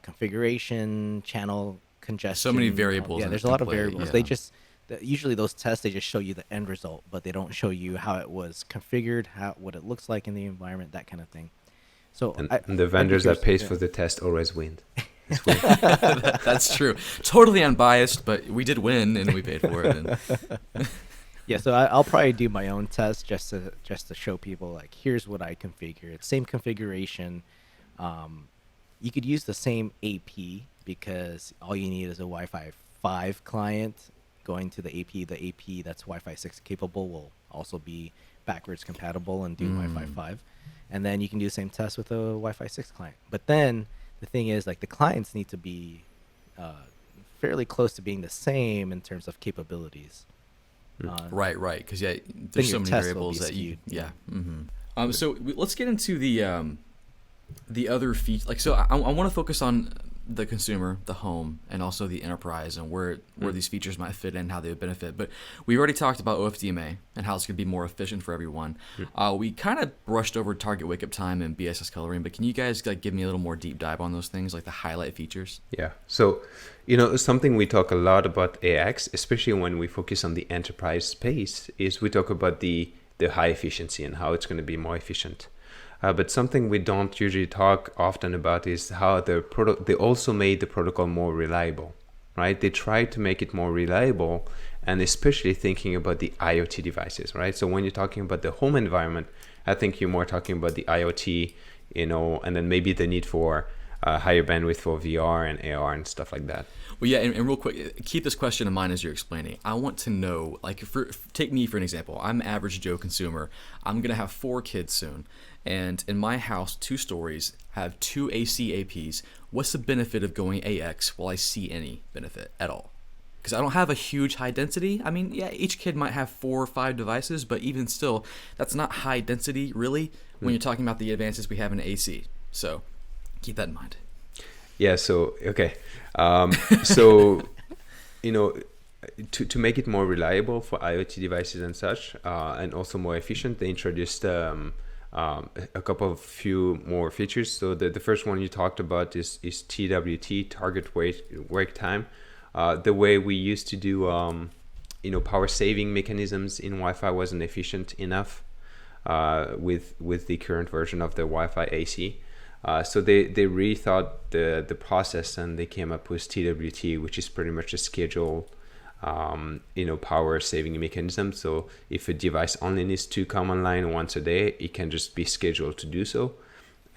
configuration, channel congestion. So many variables. There's a lot of variables. Yeah. They just usually those tests they just show you the end result, but they don't show you how it was configured, what it looks like in the environment, that kind of thing. So and the vendors that pays for the test always win. That's true. Totally unbiased, but we did win and we paid for it. Yeah, so I'll probably do my own test just to show people like here's what I configured. Same configuration. You could use the same AP because all you need is a Wi-Fi 5 client going to the AP. The AP that's Wi-Fi 6 capable will also be backwards compatible and do Wi-Fi 5. And then you can do the same test with a Wi-Fi 6 client. But then the thing is, like, the clients need to be fairly close to being the same in terms of capabilities. Right. Because there's so many variables that let's get into the other features. Like, so I want to focus on the consumer, the home, and also the enterprise, and where these features might fit in, how they would benefit. But we already talked about OFDMA and how it's going to be more efficient for everyone. We kind of brushed over target wake up time and BSS coloring, but can you guys like give me a little more deep dive on those things, like the highlight features? Yeah. So, something we talk a lot about AX, especially when we focus on the enterprise space, is we talk about the high efficiency and how it's going to be more efficient. But something we don't usually talk often about is how they also made the protocol more reliable, right? They tried to make it more reliable, and especially thinking about the IoT devices, right? So when you're talking about the home environment, I think you're more talking about the IoT, and then maybe the need for higher bandwidth for VR and AR and stuff like that. Well, yeah, and real quick, keep this question in mind as you're explaining. I want to know, like, take me for an example. I'm an average Joe consumer. I'm going to have 4 kids soon. And in my house, 2 stories, have 2 AC APs. What's the benefit of going AX? Will I see any benefit at all? Because I don't have a huge high density. I mean, yeah, each kid might have 4 or 5 devices, but even still, that's not high density, really, when you're talking about the advances we have in AC. So keep that in mind. Yeah, so, okay. To make it more reliable for IoT devices and such, and also more efficient, they introduced a few more features. So the first one you talked about is TWT, target wake time. The way we used to do power saving mechanisms in Wi-Fi wasn't efficient enough with the current version of the Wi-Fi AC. So they rethought the process, and they came up with TWT, which is pretty much a scheduled power saving mechanism. So if a device only needs to come online once a day, it can just be scheduled to do so.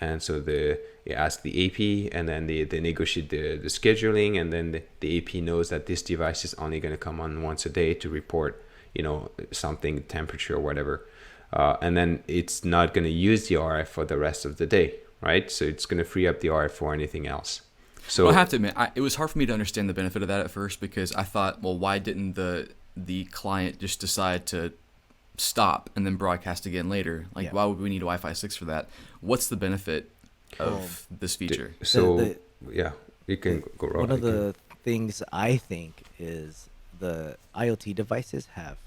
And so they ask the AP, and then they negotiate the scheduling, and then the AP knows that this device is only going to come on once a day to report, something, temperature or whatever. And then it's not going to use the RF for the rest of the day, right? So it's going to free up the RF for anything else. So I have to admit, it was hard for me to understand the benefit of that at first, because I thought, well, why didn't the client just decide to stop and then broadcast again later? Like, why would we need Wi-Fi 6 for that? What's the benefit of this feature? You can go wrong. One of the things I think is the IoT devices have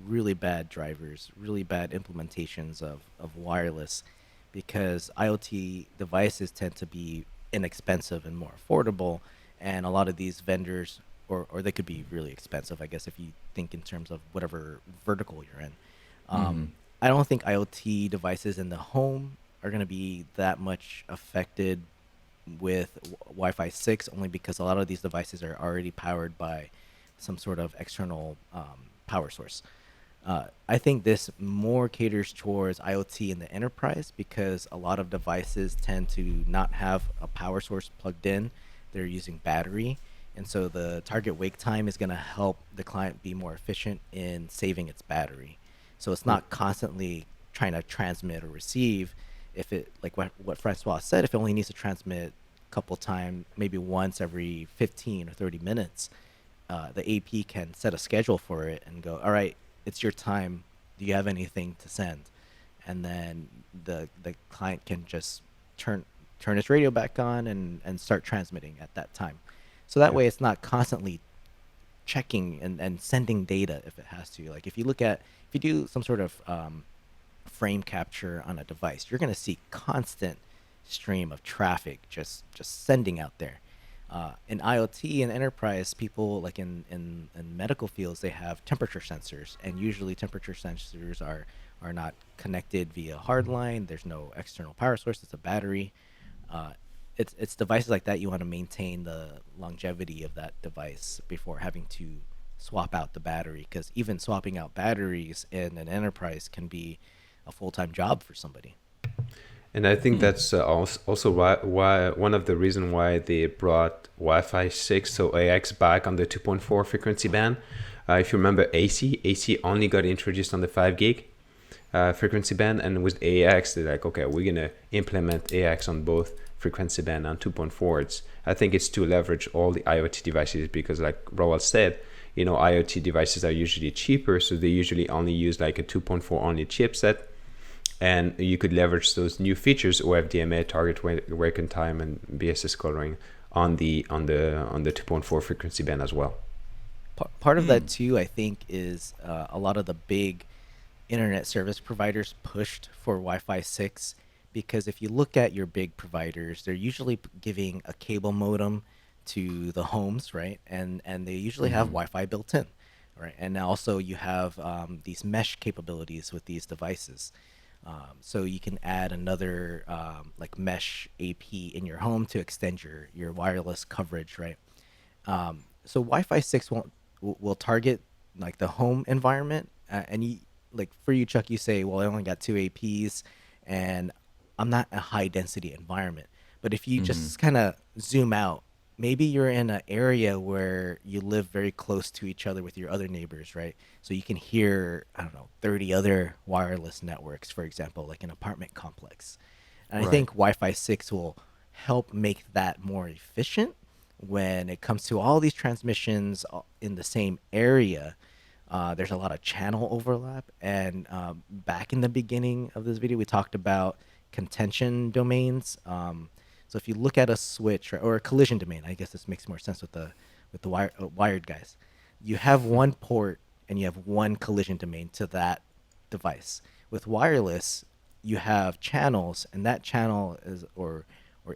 really bad drivers, really bad implementations of wireless, because IoT devices tend to be inexpensive and more affordable, and a lot of these vendors, or they could be really expensive, I guess, if you think in terms of whatever vertical you're in. I don't think IoT devices in the home are going to be that much affected with Wi-Fi 6, only because a lot of these devices are already powered by some sort of external power source. I think this more caters towards IoT in the enterprise, because a lot of devices tend to not have a power source plugged in. They're using battery. And so the target wake time is going to help the client be more efficient in saving its battery. So it's not constantly trying to transmit or receive. If it, like what Francois said, if it only needs to transmit a couple times, maybe once every 15 or 30 minutes, the AP can set a schedule for it and go, all right, it's your time. Do you have anything to send? And then the client can just turn its radio back on and start transmitting at that time. So that way it's not constantly checking and sending data if it has to. Like if you do some sort of frame capture on a device, you're going to see constant stream of traffic just sending out there. In IoT and enterprise, people like in medical fields, they have temperature sensors, and usually temperature sensors are not connected via hardline. There's no external power source. It's a battery. It's devices like that you want to maintain the longevity of that device before having to swap out the battery, because even swapping out batteries in an enterprise can be a full-time job for somebody. And I think that's also why one of the reasons why they brought Wi-Fi 6, so AX, back on the 2.4 frequency band. If you remember AC only got introduced on the 5 gig. frequency band, and with AX they're like, okay, we're gonna implement AX on both frequency band and 2.4s. I think it's to leverage all the IoT devices, because like Roald said, IoT devices are usually cheaper, so they usually only use like a 2.4 only chipset, and you could leverage those new features, OFDMA, target awaken time, and BSS coloring on the 2.4 frequency band as well. Part of that too, I think, is a lot of the big internet service providers pushed for Wi-Fi 6, because if you look at your big providers, they're usually giving a cable modem to the homes, right? And they usually have Wi-Fi built in, right? And also you have these mesh capabilities with these devices. So you can add another like mesh AP in your home to extend your wireless coverage, right? So Wi-Fi 6 will target like the home environment, and you, like for you, Chuck, you say, well, I only got 2 APs and I'm not a high density environment. But if you just kind of zoom out, maybe you're in an area where you live very close to each other with your other neighbors, right? So you can hear, I don't know, 30 other wireless networks, for example, like an apartment complex. And I think Wi-Fi 6 will help make that more efficient when it comes to all these transmissions in the same area. There's a lot of channel overlap. And back in the beginning of this video, we talked about contention domains. So if you look at a switch or a collision domain, I guess this makes more sense with the wired guys. You have one port and you have one collision domain to that device. With wireless, you have channels, and that channel is or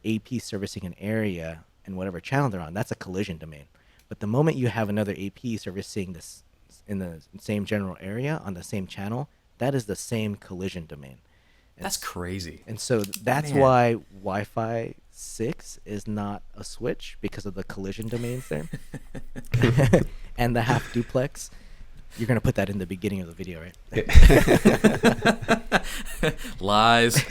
AP servicing an area, and whatever channel they're on, that's a collision domain. But the moment you have another AP servicing this in the same general area on the same channel, that is the same collision domain. That's crazy. And so that's why Wi-Fi 6 is not a switch, because of the collision domains there. And the half duplex. You're going to put that in the beginning of the video, right? Lies.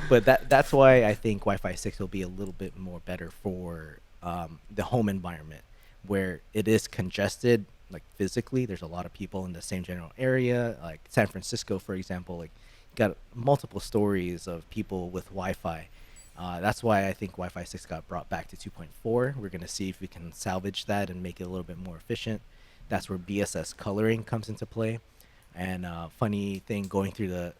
But that's why I think Wi-Fi 6 will be a little bit more better for the home environment, where it is congested, like physically. There's a lot of people in the same general area, like San Francisco, for example. Like, got multiple stories of people with Wi-Fi. That's why I think Wi-Fi 6 got brought back to 2.4. We're going to see if we can salvage that and make it a little bit more efficient. That's where BSS coloring comes into play. And funny thing, going through the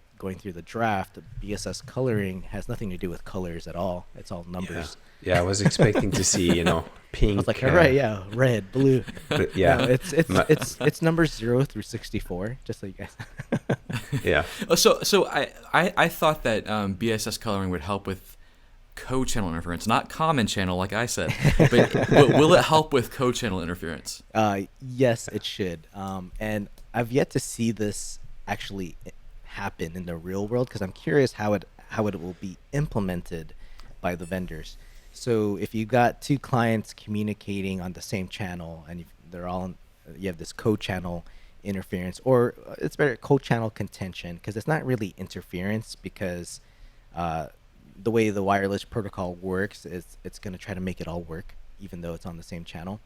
draft, BSS coloring has nothing to do with colors at all. It's all numbers. Yeah, I was expecting to see, pink. I was like, all right, yeah, red, blue. Yeah, no, it's numbers 0 through 64, just so you guys. Yeah. So I thought that BSS coloring would help with co-channel interference, not common channel like I said. But will it help with co-channel interference? Yes, it should. And I've yet to see this actually happen in the real world, because I'm curious how it will be implemented by the vendors. So if you got two clients communicating on the same channel, and you have this co-channel interference, or it's better co-channel contention, because it's not really interference, because the way the wireless protocol works is it's going to try to make it all work, even though it's on the same channel.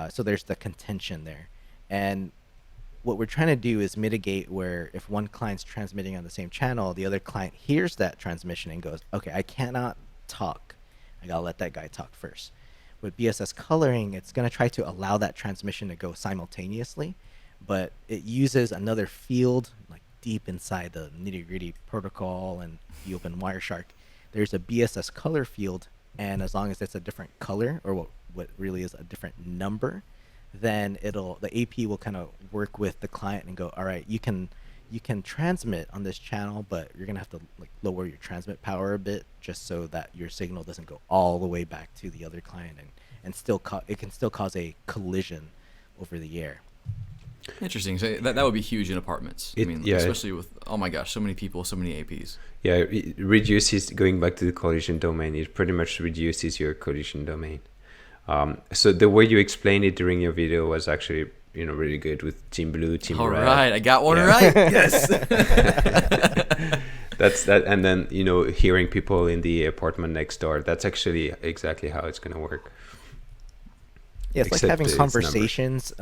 So there's the contention there. And what we're trying to do is mitigate where if one client's transmitting on the same channel, the other client hears that transmission and goes, okay, I cannot talk. I gotta let that guy talk first. With BSS coloring, it's gonna try to allow that transmission to go simultaneously, but it uses another field, like deep inside the nitty-gritty protocol and the open Wireshark. There's a BSS color field, and as long as it's a different color, or what really is a different number, then the AP will kind of work with the client and go, all right, you can transmit on this channel, but you're gonna have to like lower your transmit power a bit, just so that your signal doesn't go all the way back to the other client, and still it can still cause a collision over the air. Interesting. So that would be huge in apartments. Especially with, oh my gosh, so many people, so many APs. Yeah, it reduces, going back to the collision domain, it pretty much reduces your collision domain. So the way you explained it during your video was actually, really good with Team Blue, Team Red. All right, I got one right. Yes. That's that, and then hearing people in the apartment next door. That's actually exactly how it's gonna work. Yeah, it's like having conversations.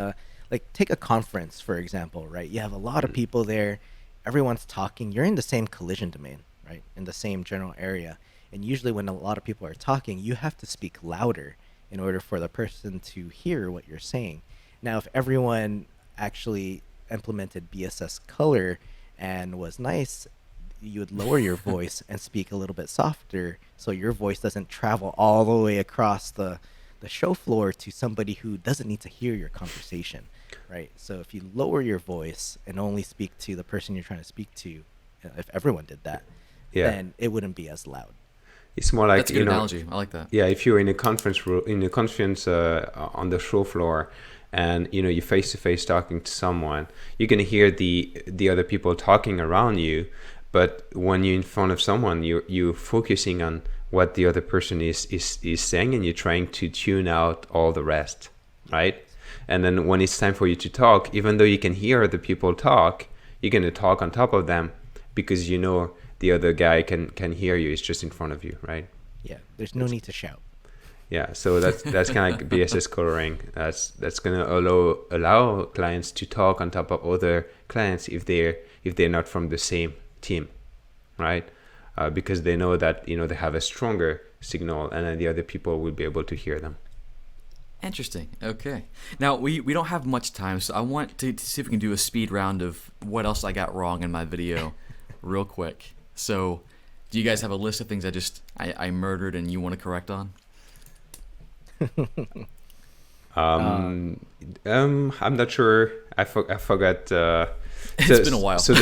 Like take a conference, for example, right? You have a lot of people there, everyone's talking, you're in the same collision domain, right? In the same general area. And usually when a lot of people are talking, you have to speak louder in order for the person to hear what you're saying. Now, if everyone actually implemented BSS color and was nice, you would lower your voice and speak a little bit softer so your voice doesn't travel all the way across the show floor to somebody who doesn't need to hear your conversation, right? So if you lower your voice and only speak to the person you're trying to speak to, if everyone did that, then it wouldn't be as loud. It's more like, That's a good analogy. I like that. Yeah, if you're in a conference room, in a conference on the show floor, and you're face to face talking to someone, you're gonna hear the other people talking around you. But when you're in front of someone, you're focusing on what the other person is saying, and you're trying to tune out all the rest, right? And then when it's time for you to talk, even though you can hear other people talk, you're gonna talk on top of them because the other guy can hear you. It's just in front of you, right? Yeah, there's no need to shout. Yeah, so that's kind of like BSS coloring. That's gonna allow clients to talk on top of other clients if they're not from the same team, right? Because they know that they have a stronger signal, and then the other people will be able to hear them. Interesting. Okay. Now we don't have much time, so I want to see if we can do a speed round of what else I got wrong in my video, real quick. So, do you guys have a list of things I murdered and you want to correct on? I'm not sure. I forgot. It's been a while. So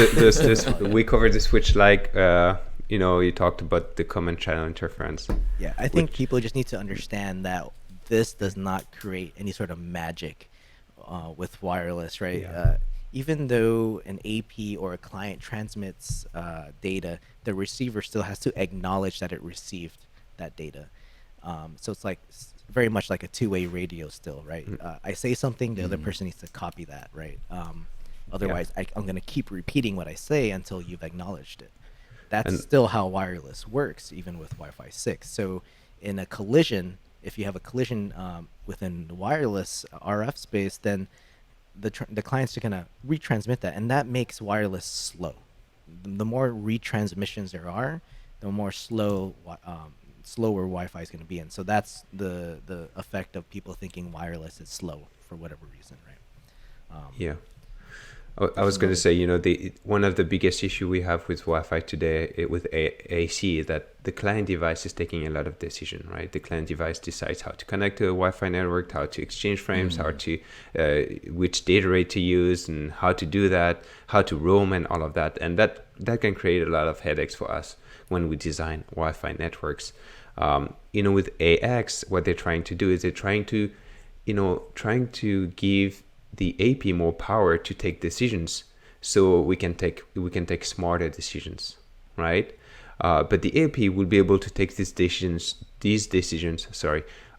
we covered the switch you talked about the common channel interference. Yeah, I think people just need to understand that this does not create any sort of magic with wireless, right? Yeah. Even though an AP or a client transmits data, the receiver still has to acknowledge that it received that data. So it's like very much like a two-way radio still, right? I say something, the other person needs to copy that, right? Otherwise, I'm going to keep repeating what I say until you've acknowledged it. That's still how wireless works, even with Wi-Fi 6. So in a collision, if you have a collision within the wireless RF space, then the clients are going to retransmit that, and that makes wireless slow. The more retransmissions there are, the more slower Wi-Fi is going to be. And so that's the effect of people thinking wireless is slow for whatever reason, right? Yeah. I was going to say, one of the biggest issue we have with Wi-Fi today with AC is that the client device is taking a lot of decision, right? The client device decides how to connect to a Wi-Fi network, how to exchange frames, how to which data rate to use, and how to do that, how to roam, and all of that. And that can create a lot of headaches for us when we design Wi-Fi networks. With AX, what they're trying to do is they're trying to give the AP more power to take decisions, so we can take smarter decisions, right? But the AP will be able to take these decisions,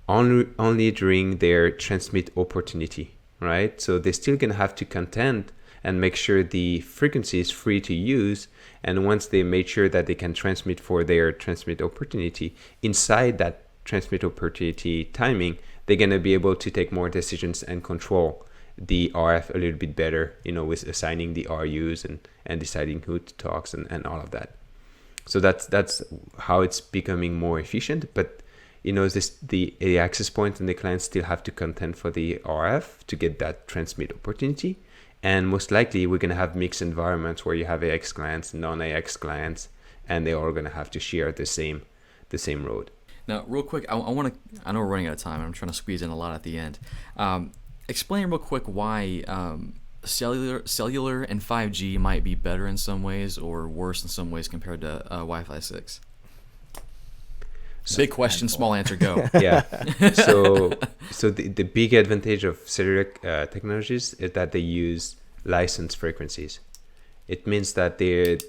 only during their transmit opportunity, right? So they're still gonna have to contend and make sure the frequency is free to use. And once they made sure that they can transmit for their transmit opportunity, inside that transmit opportunity timing, they're gonna be able to take more decisions and control the RF a little bit better, with assigning the RUs and deciding who talks and all of that. So that's how it's becoming more efficient. But the access point and the clients still have to contend for the RF to get that transmit opportunity. And most likely we're gonna have mixed environments where you have AX clients and non-AX clients, and they're all gonna have to share the same road. Now, real quick, I know we're running out of time. I'm trying to squeeze in a lot at the end. Explain real quick why cellular and 5G might be better in some ways or worse in some ways compared to Wi-Fi 6. Big question, small answer, go. Yeah. So the big advantage of cellular technologies is that they use licensed frequencies. It means that the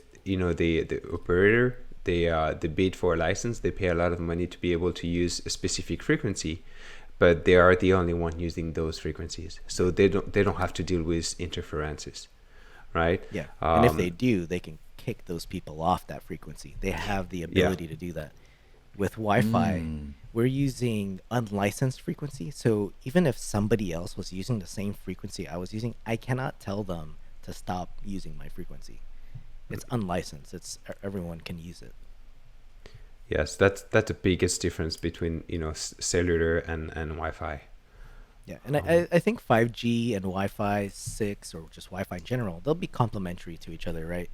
operator, they bid for a license, they pay a lot of money to be able to use a specific frequency, but they are the only one using those frequencies, so they don't have to deal with interferences, right? Yeah, and if they do, they can kick those people off that frequency. They have the ability to do that. With Wi-Fi, we're using unlicensed frequency, so even if somebody else was using the same frequency I was using, I cannot tell them to stop using my frequency. it's unlicensed. It's everyone can use it. Yes, that's the biggest difference between cellular and Wi-Fi. Yeah, and I think 5G and Wi-Fi 6 or just Wi-Fi in general, they'll be complementary to each other, right?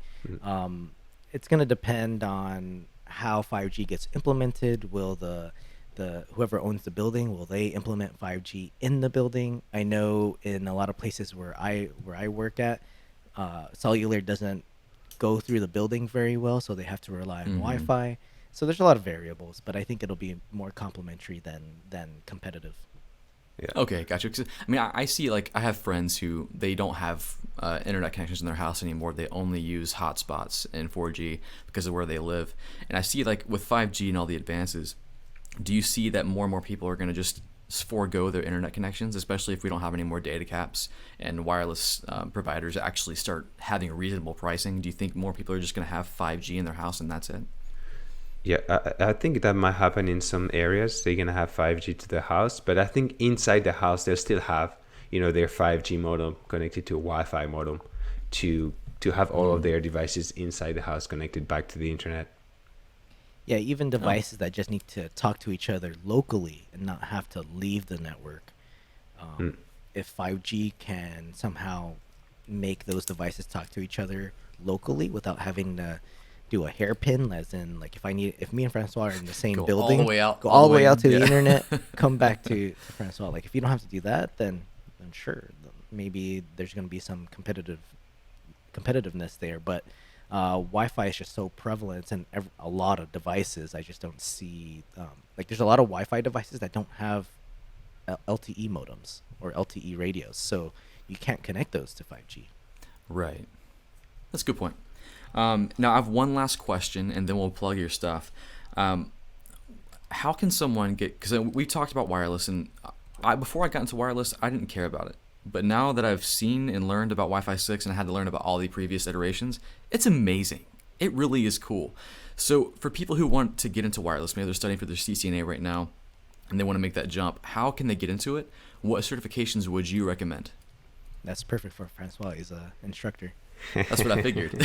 It's going to depend on how 5G gets implemented. Will the whoever owns the building, will they implement 5G in the building? I know in a lot of places where I work at, cellular doesn't go through the building very well, so they have to rely on Wi-Fi. So there's a lot of variables, but I think it'll be more complementary than competitive. Yeah. Okay, gotcha. 'Cause, I mean, I see, like, I have friends who they don't have internet connections in their house anymore. They only use hotspots and 4G because of where they live. And I see, like, with 5G and all the advances, do you see that more and more people are going to just forego their internet connections, especially if we don't have any more data caps and wireless providers actually start having reasonable pricing? Do you think more people are just going to have 5G in their house and that's it? Yeah, I think that might happen in some areas. They're gonna have 5G to the house, but I think inside the house they'll still have, their 5G modem connected to a Wi-Fi modem to have all of their devices inside the house connected back to the internet. Yeah, even devices that just need to talk to each other locally and not have to leave the network. If 5G can somehow make those devices talk to each other locally without having to do a hairpin, as in, like, if me and Francois are in the same building, all the way out, go all the way out to the internet, come back to Francois. Like, if you don't have to do that, then sure, maybe there's going to be some competitiveness there. But Wi-Fi is just so prevalent and a lot of devices. I just don't see like, there's a lot of Wi-Fi devices that don't have LTE modems or LTE radios, so you can't connect those to 5G. Right. That's a good point. Now, I have one last question, and then we'll plug your stuff. How can someone get... Because we talked about wireless, and before I got into wireless, I didn't care about it. But now that I've seen and learned about Wi-Fi 6 and I had to learn about all the previous iterations, it's amazing. It really is cool. So for people who want to get into wireless, maybe they're studying for their CCNA right now, and they want to make that jump, how can they get into it? What certifications would you recommend? That's perfect for Francois. He's an instructor. That's what I figured.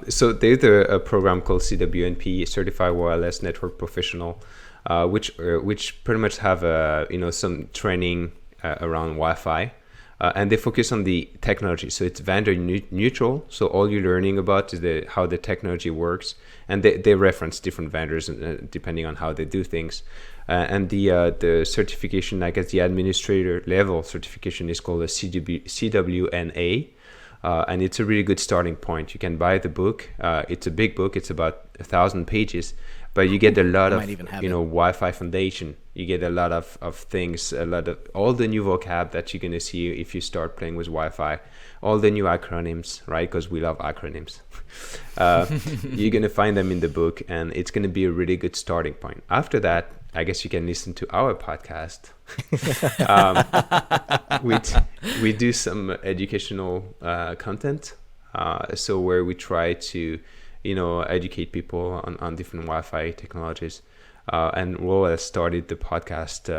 So there's a program called CWNP, Certified Wireless Network Professional, which pretty much have some training around Wi-Fi, and they focus on the technology. So it's vendor neutral. So all you're learning about is how the technology works, and they reference different vendors depending on how they do things. And the certification, like at the administrator level certification, is called a CWNA. And it's a really good starting point. You can buy the book. It's a big book. It's about 1,000 pages, but you get a lot of Wi-Fi foundation. You get a lot of things, a lot of all the new vocab that you're gonna see if you start playing with Wi-Fi, all the new acronyms, right? Because we love acronyms. You're gonna find them in the book, and it's gonna be a really good starting point. After that, I guess you can listen to our podcast. We do some educational content, so where we try to, educate people on different Wi-Fi technologies. And Ro has started the podcast.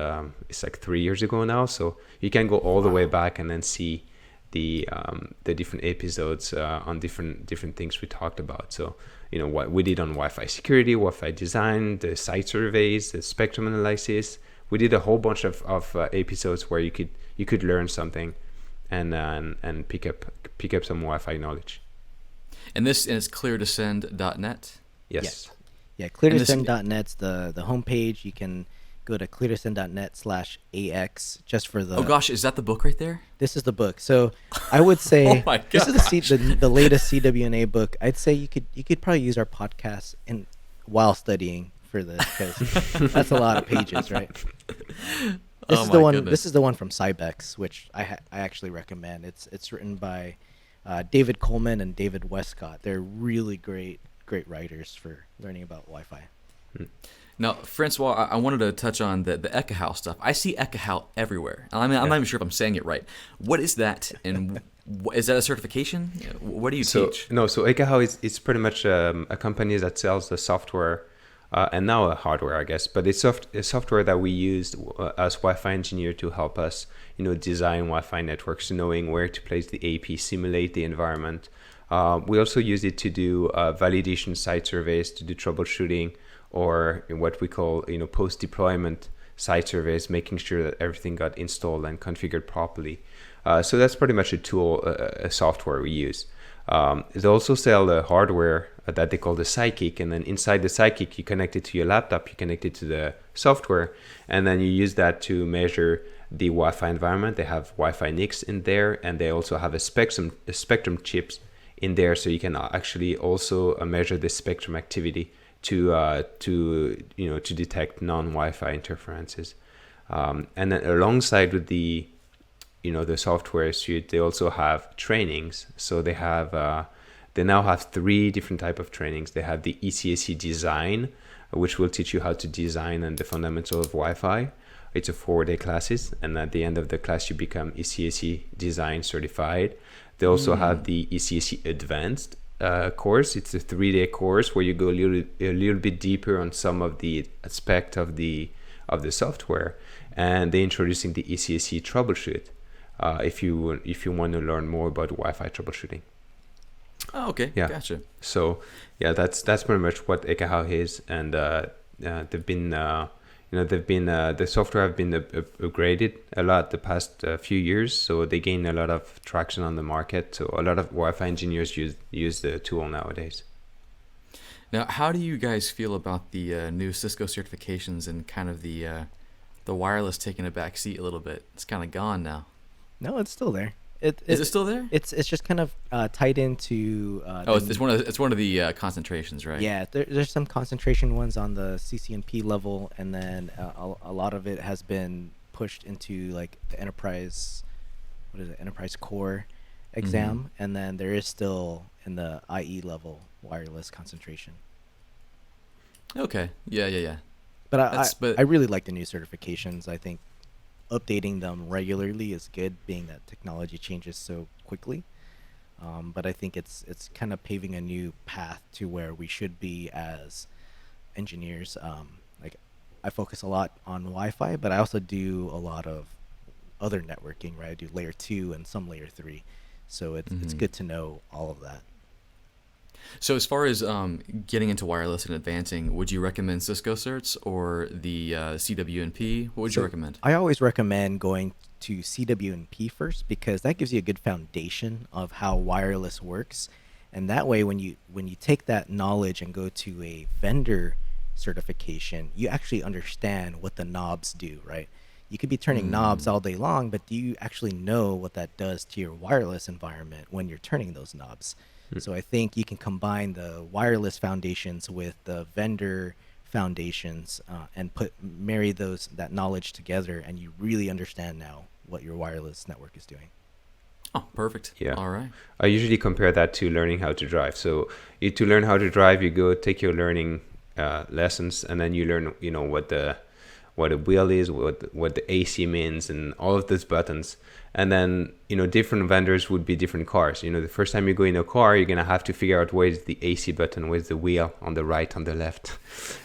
It's like 3 years ago now, so you can go all the way back and then see the different episodes on different things we talked about. So what we did on Wi-Fi security, Wi-Fi design, the site surveys, the spectrum analysis. We did a whole bunch of episodes where you could learn something and pick up some Wi-Fi knowledge. And this is CleartoSEND.net? Yes. Yeah, CleartoSEND.net's the homepage. You can go to CleartoSEND.net/AX just for the... Oh gosh, is that the book right there? This is the book. So I would say oh my this is the latest CWNA book. I'd say you could probably use our podcast while studying for this, because that's a lot of pages, right? This is the one. Goodness. This is the one from Cybex, which I actually recommend. It's written by David Coleman and David Westcott. They're really great writers for learning about Wi-Fi. Now, Francois, I wanted to touch on the KAHA stuff. I see KAHA everywhere. I'm not even sure if I'm saying it right. What is that, and is that a certification? What do you teach? No, so KAHA is pretty much a company that sells the software and now a hardware, I guess. But it's a software that we used as Wi-Fi engineer to help us, design Wi-Fi networks, knowing where to place the AP, simulate the environment, We also use it to do validation site surveys, to do troubleshooting, or what we call post-deployment site surveys, making sure that everything got installed and configured properly. So that's pretty much a tool, a software we use. They also sell the hardware that they call the Sidekick, and then inside the Sidekick, you connect it to your laptop, you connect it to the software, and then you use that to measure the Wi-Fi environment. They have Wi-Fi NICs in there, and they also have a spectrum chips in there, so you can actually also measure the spectrum activity to detect non-Wi-Fi interferences. And then alongside with the software suite, they also have trainings. So they now have 3 different type of trainings. They have the ECAC design, which will teach you how to design and the fundamentals of Wi-Fi. It's a 4-day classes, and at the end of the class, you become ECAC design certified. They also have the ECAC advanced course. It's a 3-day course where you go a little bit deeper on some of the aspect of the software, and they're introducing the ECAC troubleshoot. If you want to learn more about Wi-Fi troubleshooting. Oh, okay. Yeah. Gotcha. So yeah, that's pretty much what KAHA is, and they've been the software have been upgraded a lot the past few years, so they gain a lot of traction on the market. So a lot of Wi-Fi engineers use the tool nowadays. Now, how do you guys feel about the new Cisco certifications and kind of the wireless taking a back seat a little bit? It's kind of gone now. No, it's still there. Is it still there? It's just kind of tied into. It's one of the concentrations, right? Yeah, there's some concentration ones on the CCNP level, and then a lot of it has been pushed into like the enterprise. What is it? Enterprise core exam, and then there is still in the IE level wireless concentration. Okay. Yeah. But I really like the new certifications. I think updating them regularly is good, being that technology changes so quickly. But I think it's kind of paving a new path to where we should be as engineers. Like I focus a lot on Wi-Fi, but I also do a lot of other networking, right? I do layer 2 and some layer 3. So it's good to know all of that. So as far as getting into wireless and advancing, would you recommend Cisco certs or the CWNP? What would you recommend? I always recommend going to CWNP first, because that gives you a good foundation of how wireless works. And that way, when you take that knowledge and go to a vendor certification, you actually understand what the knobs do, right? You could be turning knobs all day long, but do you actually know what that does to your wireless environment when you're turning those knobs? So I think you can combine the wireless foundations with the vendor foundations and marry that knowledge together, and you really understand now what your wireless network is doing. Oh, perfect. Yeah. All right. I usually compare that to learning how to drive. So to learn how to drive, you go take your learning lessons, and then you learn, what the wheel is, what the AC means, and all of those buttons. And then, different vendors would be different cars. The first time you go in a car, you're going to have to figure out where's the AC button, where's the wheel, on the right, on the left.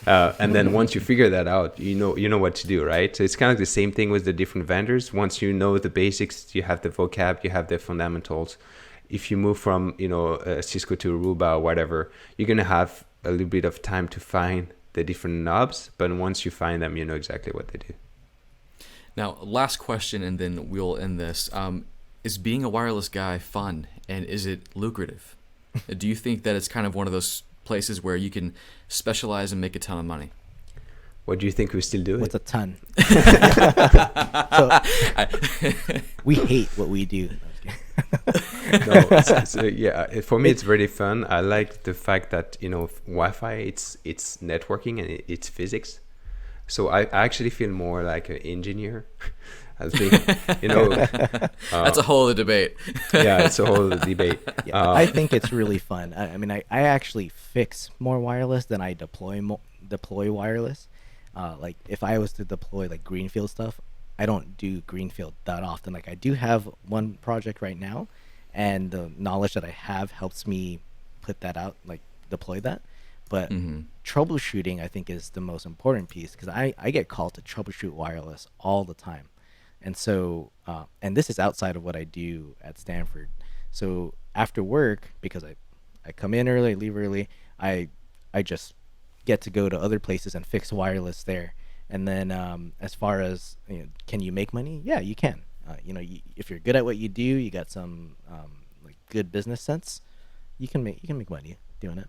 And then once you figure that out, you know what to do, right? So it's kind of the same thing with the different vendors. Once you know the basics, you have the vocab, you have the fundamentals. If you move from, Cisco to Aruba or whatever, you're going to have a little bit of time to find the different knobs. But once you find them, you know exactly what they do. Now, last question, and then we'll end this. Is being a wireless guy fun, and is it lucrative? Do you think that it's kind of one of those places where you can specialize and make a ton of money? What do you think we still do? What's a ton? We hate what we do. Yeah, for me it's really fun. I like the fact that Wi-Fi, it's networking and it's physics. So I actually feel more like an engineer. As being, that's a whole other debate. Yeah, it's a whole other debate. Yeah, I think it's really fun. I mean, I actually fix more wireless than I deploy wireless. Like if I was to deploy like greenfield stuff, I don't do greenfield that often. Like I do have one project right now, and the knowledge that I have helps me put that out, like deploy that. But troubleshooting, I think, is the most important piece, because I get called to troubleshoot wireless all the time. And so, and this is outside of what I do at Stanford. So after work, because I come in early, leave early, I just get to go to other places and fix wireless there. And then as far as, can you make money? Yeah, you can. If you're good at what you do, you got some like good business sense, you can make money doing it.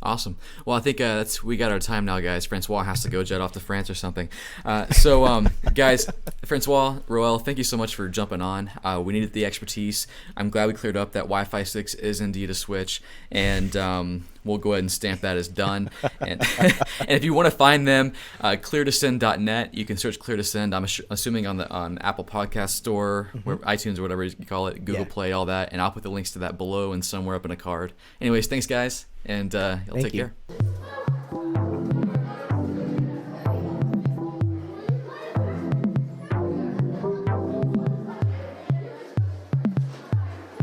Awesome. Well, I think we got our time now, guys. Francois has to go jet off to France or something. Guys, Francois, Roel, thank you so much for jumping on. We needed the expertise. I'm glad we cleared up that Wi-Fi 6 is indeed a switch, and we'll go ahead and stamp that as done. And, and if you want to find them, ClearToSend.net. You can search ClearToSend. I'm assuming on Apple Podcast Store, where iTunes or whatever you call it, Google Play, all that. And I'll put the links to that below and somewhere up in a card. Anyways, thanks, guys. And y'all take care.